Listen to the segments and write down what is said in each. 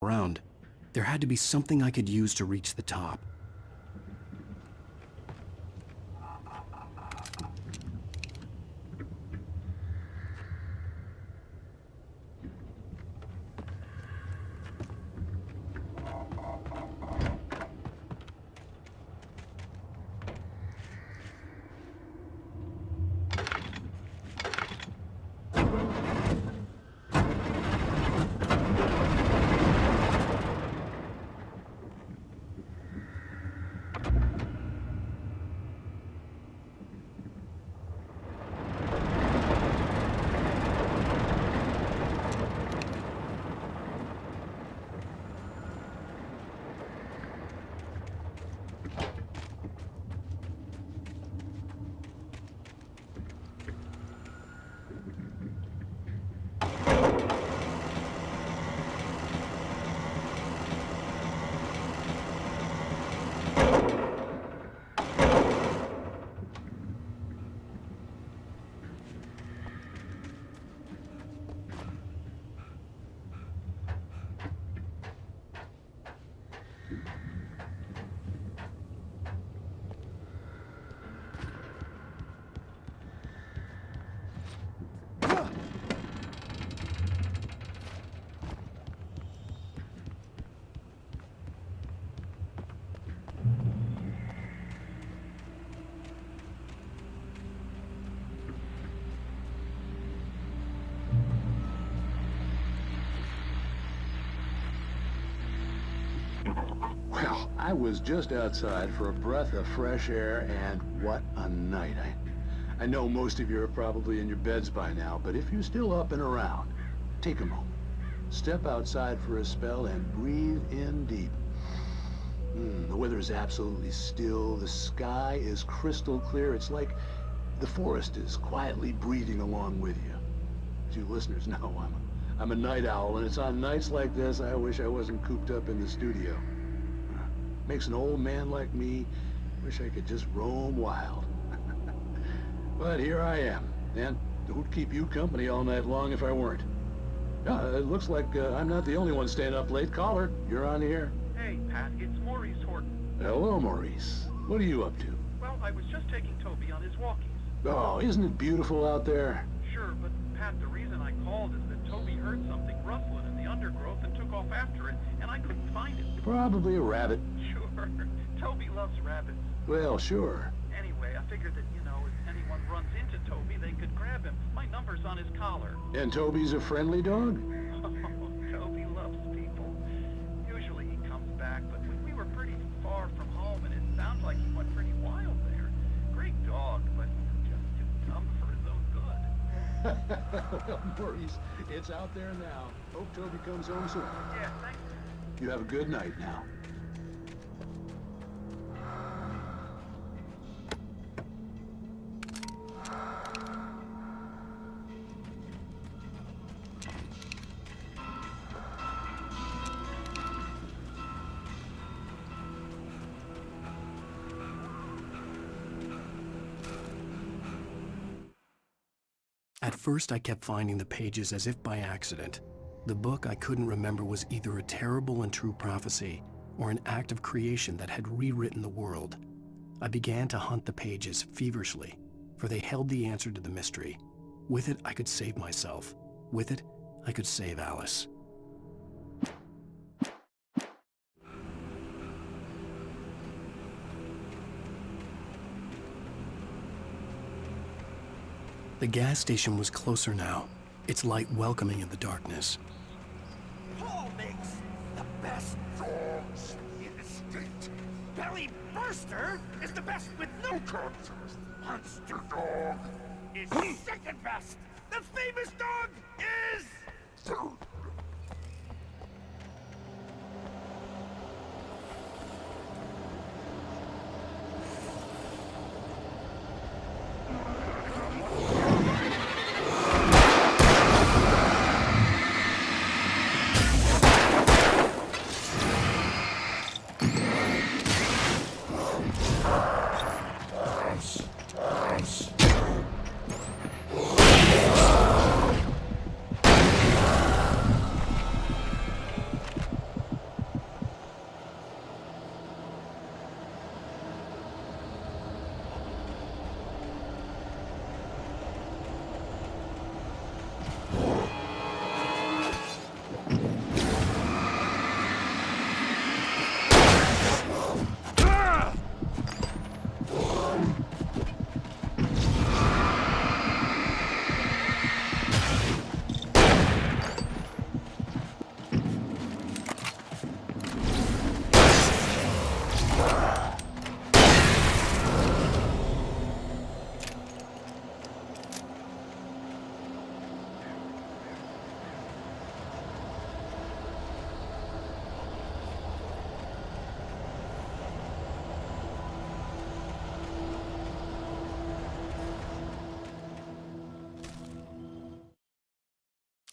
around. There had to be something I could use to reach the top. Well, I was just outside for a breath of fresh air, and what a night. I know most of you are probably in your beds by now, but if you're still up and around, take a moment. Step outside for a spell and breathe in deep. The weather is absolutely still. The sky is crystal clear. It's like the forest is quietly breathing along with you. As you listeners know, I'm a night owl, and it's on nights like this I wish I wasn't cooped up in the studio. Makes an old man like me wish I could just roam wild. But here I am, and who'd keep you company all night long if I weren't? It looks like I'm not the only one staying up late. Caller, you're on the air. Hey, Pat, it's Maurice Horton. Hello, Maurice. What are you up to? Well, I was just taking Toby on his walkies. Oh, isn't it beautiful out there? Sure, but Pat, the reason I called is that Toby heard something rustling in the undergrowth and took off after it, and I couldn't find it. Probably a rabbit. Sure. Toby loves rabbits. Well, sure. Anyway, I figured that, if anyone runs into Toby, they could grab him. My number's on his collar. And Toby's a friendly dog? Oh, Toby loves people. Usually he comes back, but we were pretty far from home, and it sounds like he went pretty wild there. Great dog, but just too dumb for his own good. Well, Maurice, it's out there now. Hope Toby comes home soon. Yeah, thanks. You have a good night now. At first, I kept finding the pages as if by accident. The book I couldn't remember was either a terrible and true prophecy or an act of creation that had rewritten the world. I began to hunt the pages feverishly, for they held the answer to the mystery. With it, I could save myself. With it, I could save Alice. The gas station was closer now, its light welcoming in the darkness. Paul makes the best dogs in the state. Belly Burster is the best with no contest. Monster Dog is second best. The famous dog is third.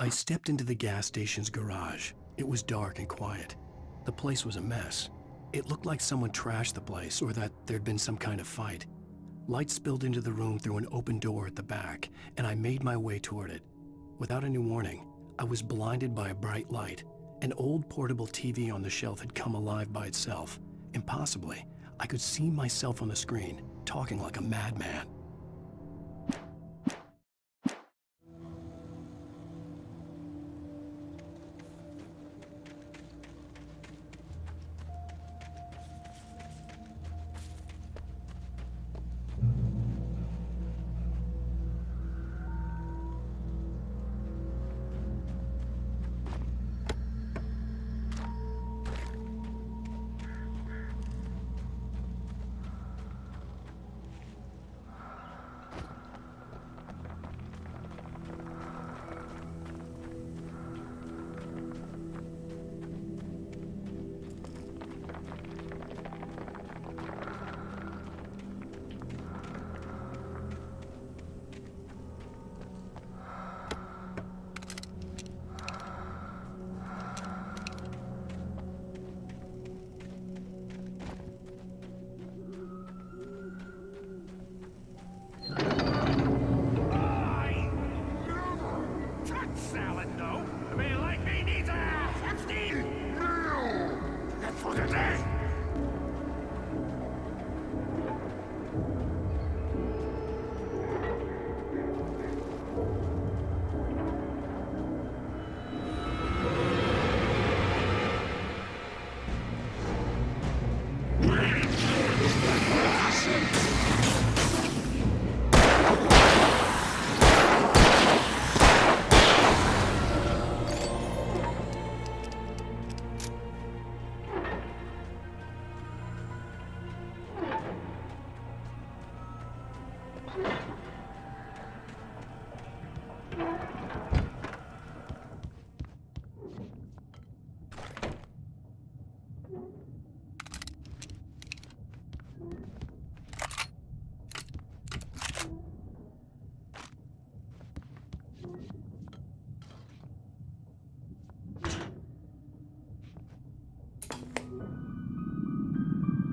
I stepped into the gas station's garage. It was dark and quiet. The place was a mess. It looked like someone trashed the place or that there'd been some kind of fight. Light spilled into the room through an open door at the back, and I made my way toward it. Without any warning, I was blinded by a bright light. An old portable TV on the shelf had come alive by itself. Impossibly, I could see myself on the screen, talking like a madman.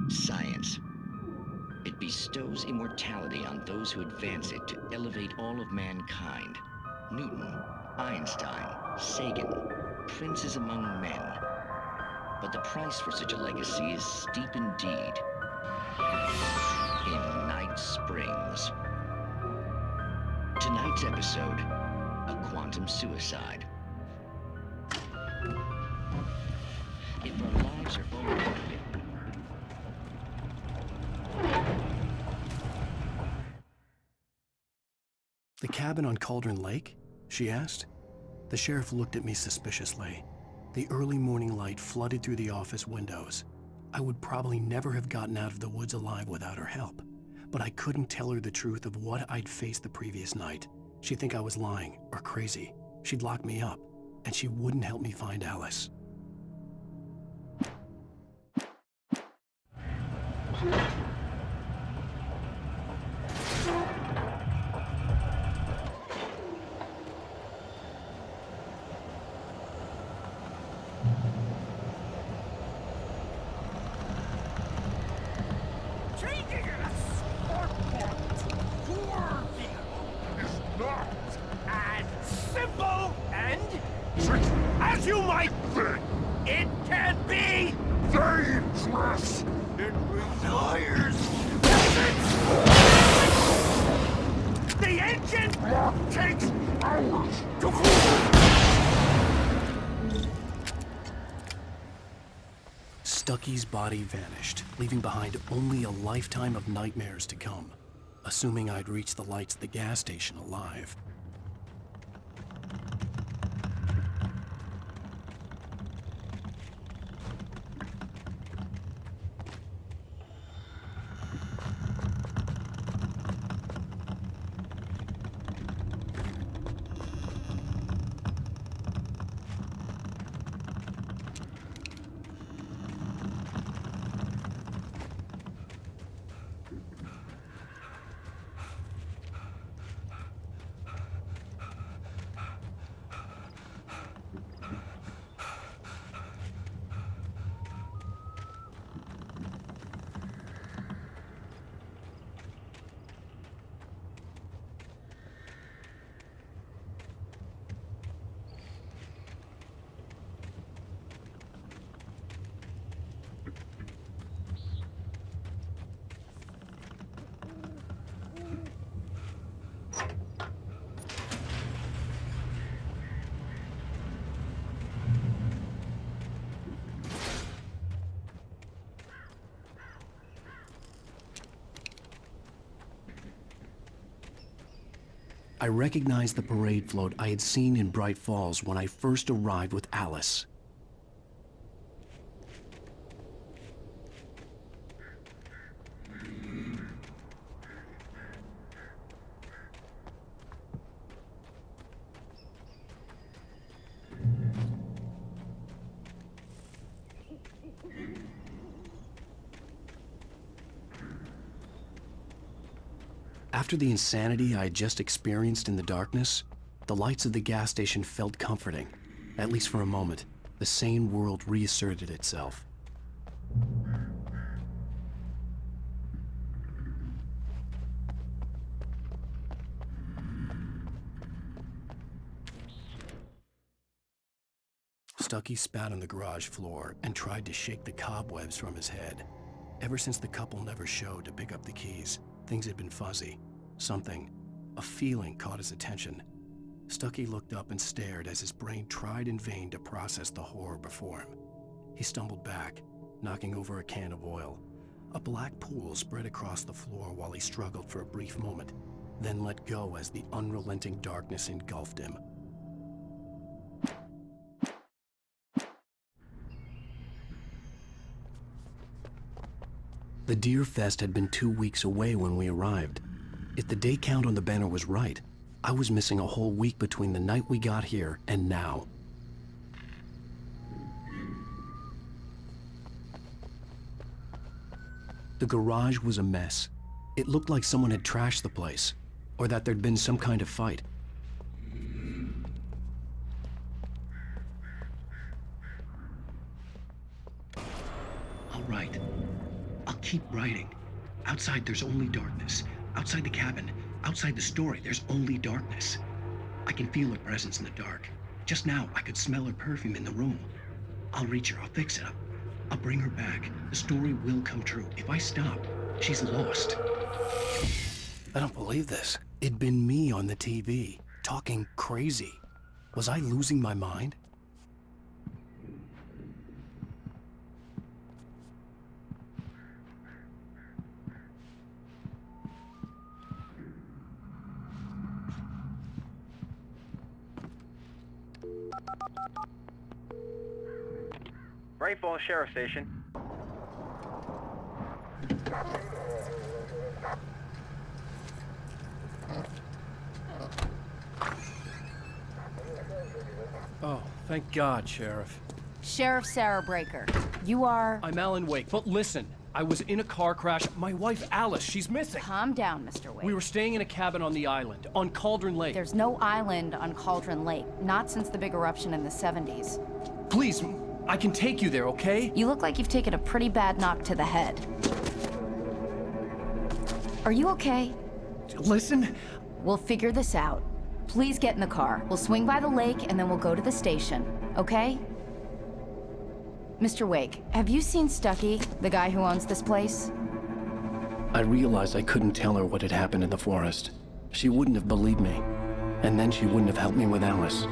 Science. It bestows immortality on those who advance it to elevate all of mankind. Newton, Einstein, Sagan, princes among men. But the price for such a legacy is steep indeed. In Night Springs. Tonight's episode, a quantum suicide. If our lives are over, "The cabin on Cauldron Lake?" she asked. The sheriff looked at me suspiciously. The early morning light flooded through the office windows. I would probably never have gotten out of the woods alive without her help, but I couldn't tell her the truth of what I'd faced the previous night. She'd think I was lying or crazy. She'd lock me up, and she wouldn't help me find Alice. As you might think, it can be dangerous. It requires the engine takes hours to cool. Stucky's body vanished, leaving behind only a lifetime of nightmares to come, assuming I'd reached the lights at the gas station alive. I recognized the parade float I had seen in Bright Falls when I first arrived with Alice. After the insanity I had just experienced in the darkness, the lights of the gas station felt comforting. At least for a moment, the sane world reasserted itself. Stucky spat on the garage floor and tried to shake the cobwebs from his head. Ever since the couple never showed to pick up the keys, things had been fuzzy. Something, a feeling caught his attention. Stucky looked up and stared as his brain tried in vain to process the horror before him. He stumbled back, knocking over a can of oil. A black pool spread across the floor while he struggled for a brief moment, then let go as the unrelenting darkness engulfed him. The Deer Fest had been 2 weeks away when we arrived. If the day count on the banner was right, I was missing a whole week between the night we got here and now. The garage was a mess. It looked like someone had trashed the place, or that there'd been some kind of fight. All right. I'll keep writing. Outside, there's only darkness. Outside the cabin, outside the story, there's only darkness. I can feel her presence in the dark. Just now, I could smell her perfume in the room. I'll reach her, I'll fix it up. I'll bring her back. The story will come true. If I stop, she's lost. I don't believe this. It'd been me on the TV, talking crazy. Was I losing my mind? Bright Falls Sheriff Station. Oh, thank God, Sheriff. Sheriff Sarah Breaker. You are... I'm Alan Wake, but listen, I was in a car crash. My wife, Alice, she's missing. Calm down, Mr. Wake. We were staying in a cabin on the island, on Cauldron Lake. There's no island on Cauldron Lake, not since the big eruption in the 70s. Please, I can take you there, okay? You look like you've taken a pretty bad knock to the head. Are you okay? Listen. We'll figure this out. Please get in the car. We'll swing by the lake and then we'll go to the station, okay? Mr. Wake, have you seen Stucky, the guy who owns this place? I realized I couldn't tell her what had happened in the forest. She wouldn't have believed me, and then she wouldn't have helped me with Alice.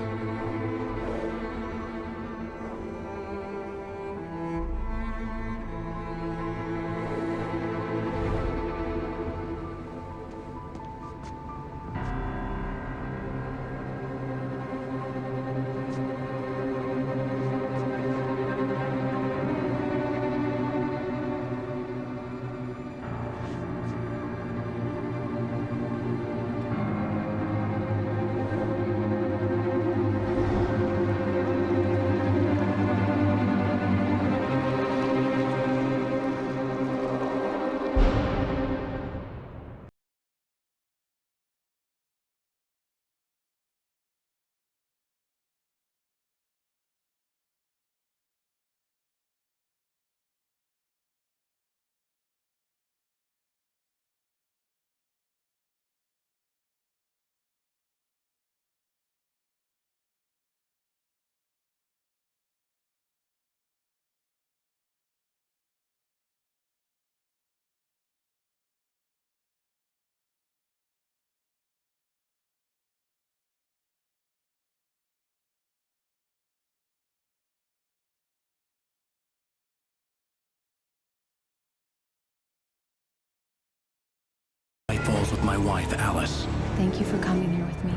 Night falls with my wife, Alice. Thank you for coming here with me.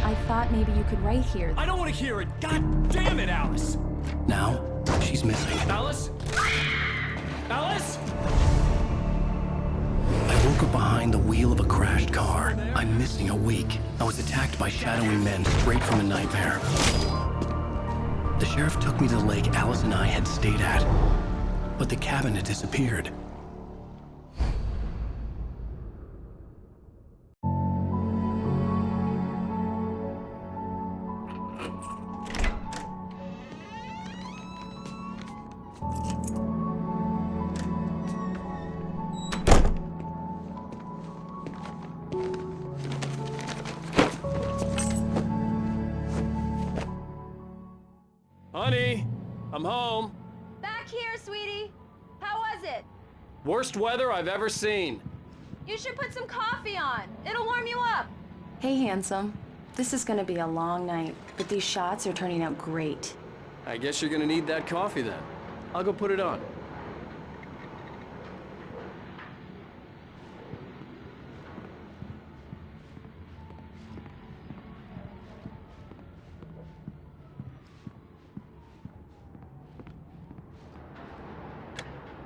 I thought maybe you could write here. I don't want to hear it! God damn it, Alice! Now, she's missing. Alice? Alice? I woke up behind the wheel of a crashed car. I'm missing a week. I was attacked by shadowy men straight from a nightmare. The sheriff took me to the lake Alice and I had stayed at, but the cabin had disappeared. Honey, I'm home. Back here, sweetie. How was it? Worst weather I've ever seen. You should put some coffee on. It'll warm you up. Hey, handsome. This is gonna be a long night, but these shots are turning out great. I guess you're gonna need that coffee then. I'll go put it on.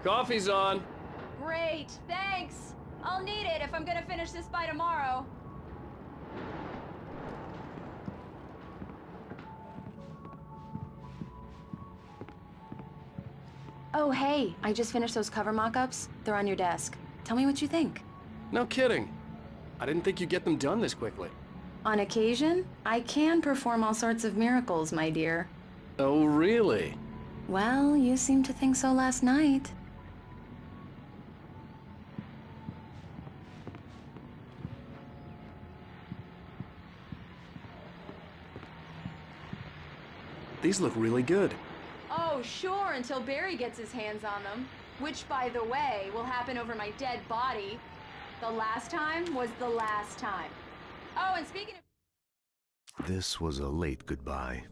Coffee's on. Great, thanks. I'll need it if I'm gonna finish this by tomorrow. Oh, hey, I just finished those cover mock-ups. They're on your desk. Tell me what you think. No kidding. I didn't think you'd get them done this quickly. On occasion, I can perform all sorts of miracles, my dear. Oh, really? Well, you seemed to think so last night. These look really good. Oh, sure, until Barry gets his hands on them. Which, by the way, will happen over my dead body. The last time was the last time. Oh, and speaking of... This was a late goodbye.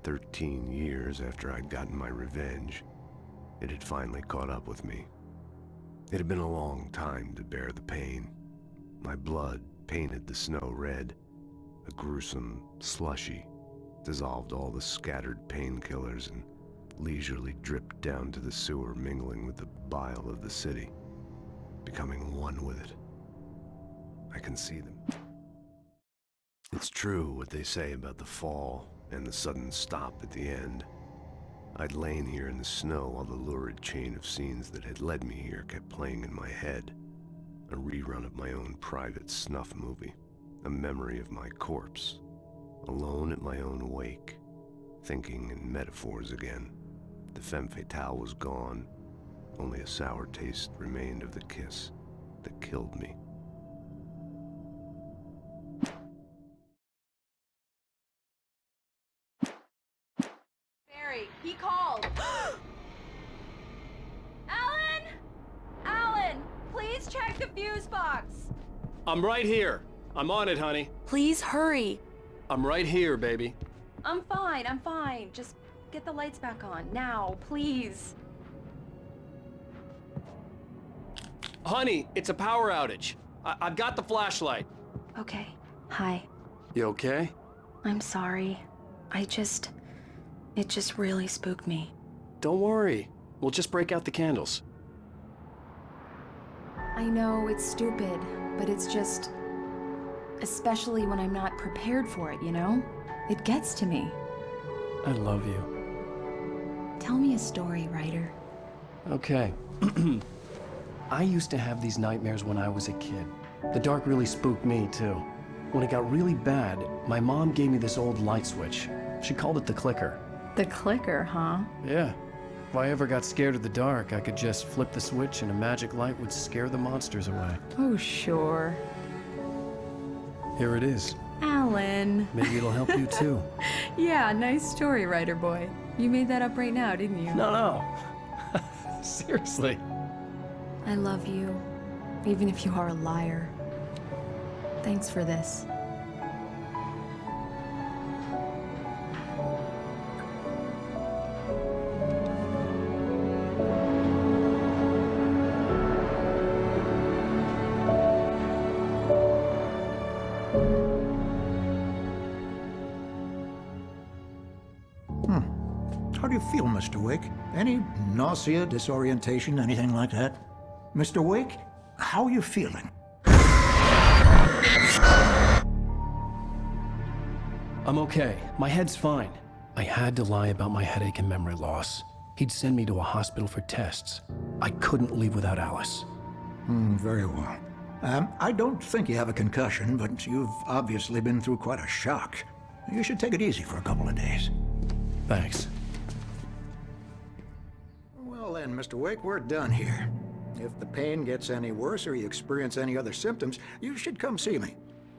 13 years after I'd gotten my revenge, it had finally caught up with me. It had been a long time to bear the pain. My blood painted the snow red, a gruesome slushy, dissolved all the scattered painkillers and leisurely dripped down to the sewer, mingling with the bile of the city, becoming one with it. I can see them. It's true what they say about the fall and the sudden stop at the end. I'd lain here in the snow while the lurid chain of scenes that had led me here kept playing in my head. A rerun of my own private snuff movie, a memory of my corpse, alone at my own wake, thinking in metaphors again. The femme fatale was gone. Only a sour taste remained of the kiss that killed me. Barry, he called. Alan! Alan, please check the fuse box. I'm right here. I'm on it, honey. Please hurry. I'm right here, baby. I'm fine. Just get the lights back on. Now, please. Honey, it's a power outage. I've got the flashlight. Okay. Hi. You okay? I'm sorry. It just really spooked me. Don't worry. We'll just break out the candles. I know it's stupid, but it's just... especially when I'm not prepared for it, you know? It gets to me. I love you. Tell me a story, writer. Okay. I used to have these nightmares when I was a kid. The dark really spooked me, too. When it got really bad, my mom gave me this old light switch. She called it the clicker. The clicker, huh? Yeah. If I ever got scared of the dark, I could just flip the switch and a magic light would scare the monsters away. Oh, sure. Here it is. Alan. Maybe it'll help you, too. Yeah, nice story, writer boy. You made that up right now, didn't you? No. Seriously. I love you, even if you are a liar. Thanks for this. do you feel, Mr. Wake? Any nausea, disorientation, anything like that? Mr. Wake, how are you feeling? I'm okay. My head's fine. I had to lie about my headache and memory loss. He'd send me to a hospital for tests. I couldn't leave without Alice. Very well. I don't think you have a concussion, but you've obviously been through quite a shock. You should take it easy for a couple of days. Thanks. Well then, Mr. Wake, we're done here. If the pain gets any worse or you experience any other symptoms, you should come see me.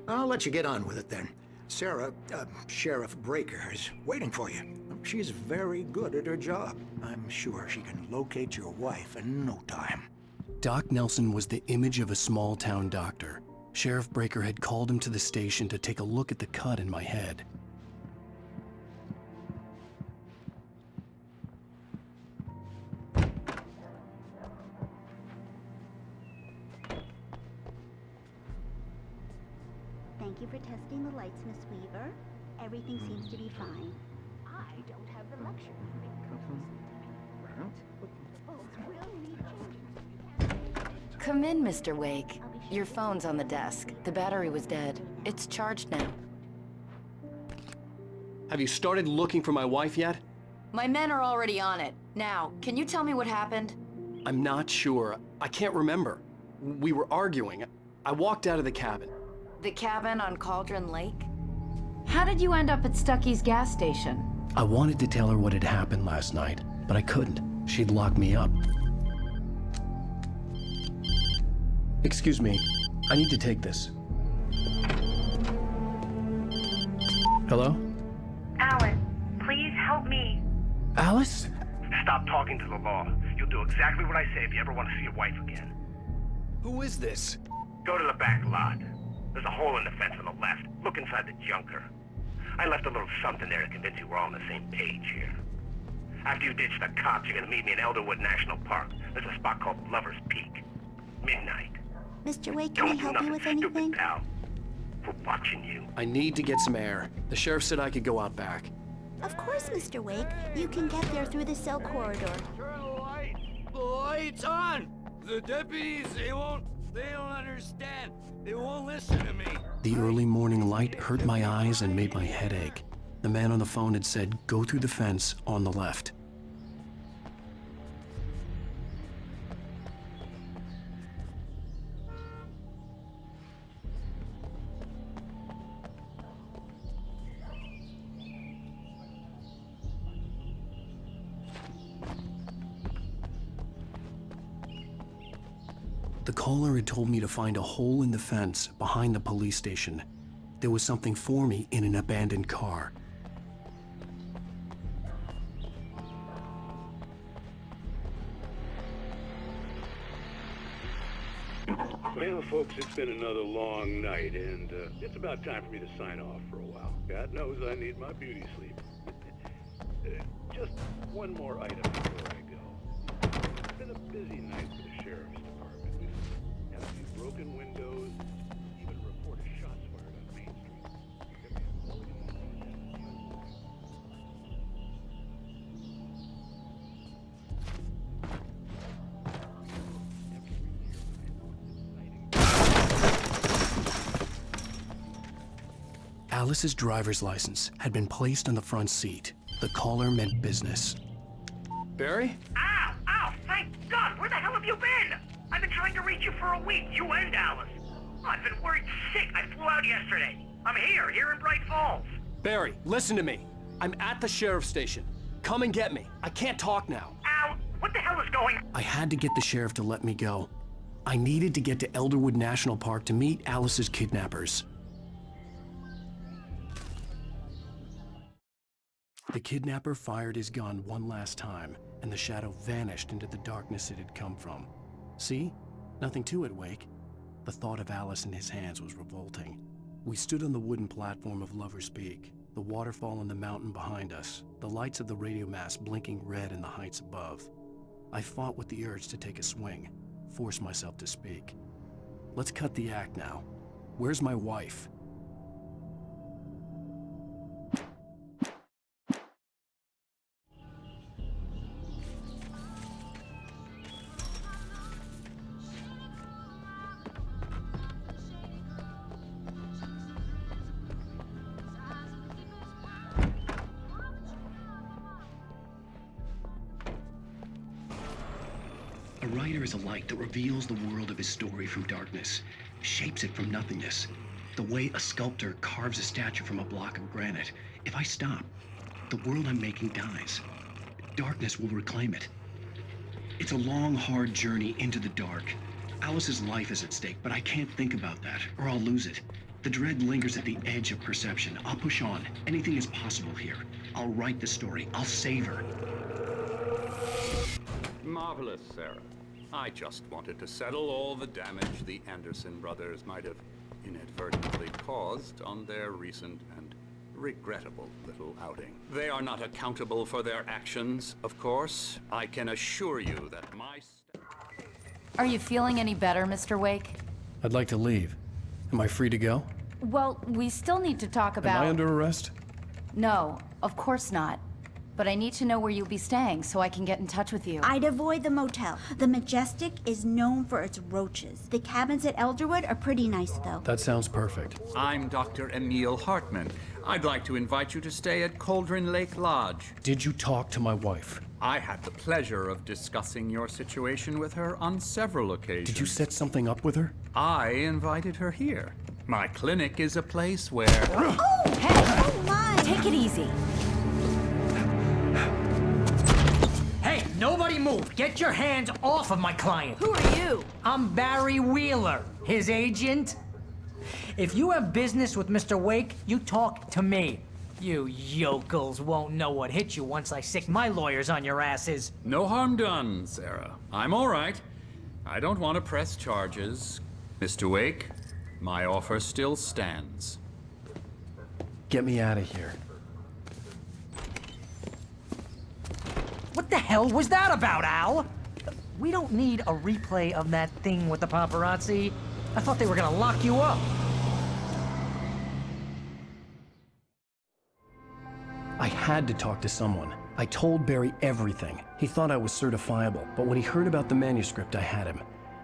I'll let you get on with it then. Sarah, Sheriff Breaker, is waiting for you. She's very good at her job. I'm sure she can locate your wife in no time. Doc Nelson was the image of a small-town doctor. Sheriff Breaker had called him to the station to take a look at the cut in my head. Thank you for testing the lights, Miss Weaver. Everything seems to be fine. I don't have the luxury of being complacent. The bulbs will need changing. Come in, Mr. Wake. Your phone's on the desk. The battery was dead. It's charged now. Have you started looking for my wife yet? My men are already on it. Now, can you tell me what happened? I'm not sure. I can't remember. We were arguing. I walked out of the cabin. The cabin on Cauldron Lake? How did you end up at Stucky's gas station? I wanted to tell her what had happened last night, but I couldn't. She'd lock me up. Excuse me. I need to take this. Hello? Alice, please help me. Alice? Stop talking to the law. You'll do exactly what I say if you ever want to see your wife again. Who is this? Go to the back lot. There's a hole in the fence on the left. Look inside the junker. I left a little something there to convince you we're all on the same page here. After you ditch the cops, you're gonna meet me in Elderwood National Park. There's a spot called Lover's Peak. Midnight. Mr. Wake, can I help you with anything? Stupid, pal. We're watching you. I need to get some air. The sheriff said I could go out back. Of course, Mr. Wake. You can get there through the cell corridor. Turn the light! The light's on! The deputies, they don't understand. They won't listen to me. The early morning light hurt my eyes and made my head ache. The man on the phone had said, go through the fence on the left. The caller had told me to find a hole in the fence behind the police station. There was something for me in an abandoned car. Well, folks, it's been another long night, and it's about time for me to sign off for a while. God knows I need my beauty sleep. Just one more item before I go. It's been a busy night for the sheriff's department. We've had a few broken windows, even a report of shots fired on Main Street. Alice's driver's license had been placed on the front seat. The caller meant business. Barry? Ow! Ow! Thank God! Where the hell have you been? I've been trying to reach you for a week, you and Alice. I've been worried sick. I flew out yesterday. I'm here in Bright Falls. Barry, listen to me. I'm at the sheriff's station. Come and get me. I can't talk now. Ow! What the hell is going on? I had to get the sheriff to let me go. I needed to get to Elderwood National Park to meet Alice's kidnappers. The kidnapper fired his gun one last time, and the shadow vanished into the darkness it had come from. See? Nothing to it, Wake. The thought of Alice in his hands was revolting. We stood on the wooden platform of Lover's Peak, the waterfall in the mountain behind us, the lights of the radio mast blinking red in the heights above. I fought with the urge to take a swing, force myself to speak. Let's cut the act now. Where's my wife? A writer is a light that reveals the world of his story from darkness, shapes it from nothingness. The way a sculptor carves a statue from a block of granite. If I stop, the world I'm making dies. Darkness will reclaim it. It's a long, hard journey into the dark. Alice's life is at stake, but I can't think about that, or I'll lose it. The dread lingers at the edge of perception. I'll push on. Anything is possible here. I'll write the story. I'll save her. Marvelous, Sarah. I just wanted to settle all the damage the Anderson brothers might have inadvertently caused on their recent and regrettable little outing. They are not accountable for their actions, of course. I can assure you that my... Are you feeling any better, Mr. Wake? I'd like to leave. Am I free to go? Well, we still need to talk about... Am I under arrest? No, of course not. But I need to know where you'll be staying so I can get in touch with you. I'd avoid the motel. The Majestic is known for its roaches. The cabins at Elderwood are pretty nice, though. That sounds perfect. I'm Dr. Emil Hartman. I'd like to invite you to stay at Cauldron Lake Lodge. Did you talk to my wife? I had the pleasure of discussing your situation with her on several occasions. Did you set something up with her? I invited her here. My clinic is a place where... Oh! Hey! Oh, my! Take it easy. Hey, nobody move! Get your hands off of my client! Who are you? I'm Barry Wheeler, his agent. If you have business with Mr. Wake, you talk to me. You yokels won't know what hit you once I sick my lawyers on your asses. No harm done, Sarah. I'm all right. I don't want to press charges. Mr. Wake, my offer still stands. Get me out of here. What the hell was that about, Al? We don't need a replay of that thing with the paparazzi. I thought they were gonna lock you up. I had to talk to someone. I told Barry everything. He thought I was certifiable, but when he heard about the manuscript, I had him.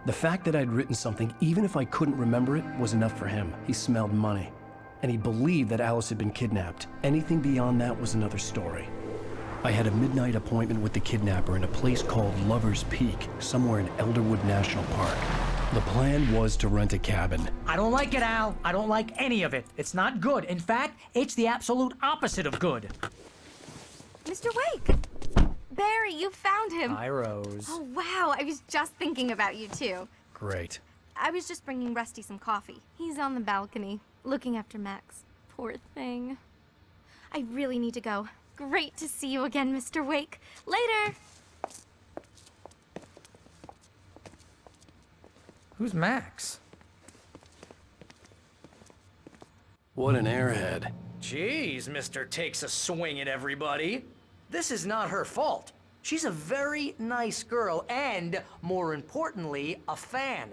The fact that I'd written something, even if I couldn't remember it, was enough for him. He smelled money. And he believed that Alice had been kidnapped. Anything beyond that was another story. I had a midnight appointment with the kidnapper in a place called Lover's Peak, somewhere in Elderwood National Park. The plan was to rent a cabin. I don't like it, Al. I don't like any of it. It's not good. In fact, it's the absolute opposite of good. Mr. Wake! Barry, you found him. Hi, Rose. Oh, wow. I was just thinking about you, too. Great. I was just bringing Rusty some coffee. He's on the balcony, looking after Max. Poor thing. I really need to go. Great to see you again, Mr. Wake. Later! Who's Max? What an airhead. Jeez, Mr. Takes a swing at everybody. This is not her fault. She's a very nice girl and, more importantly, a fan.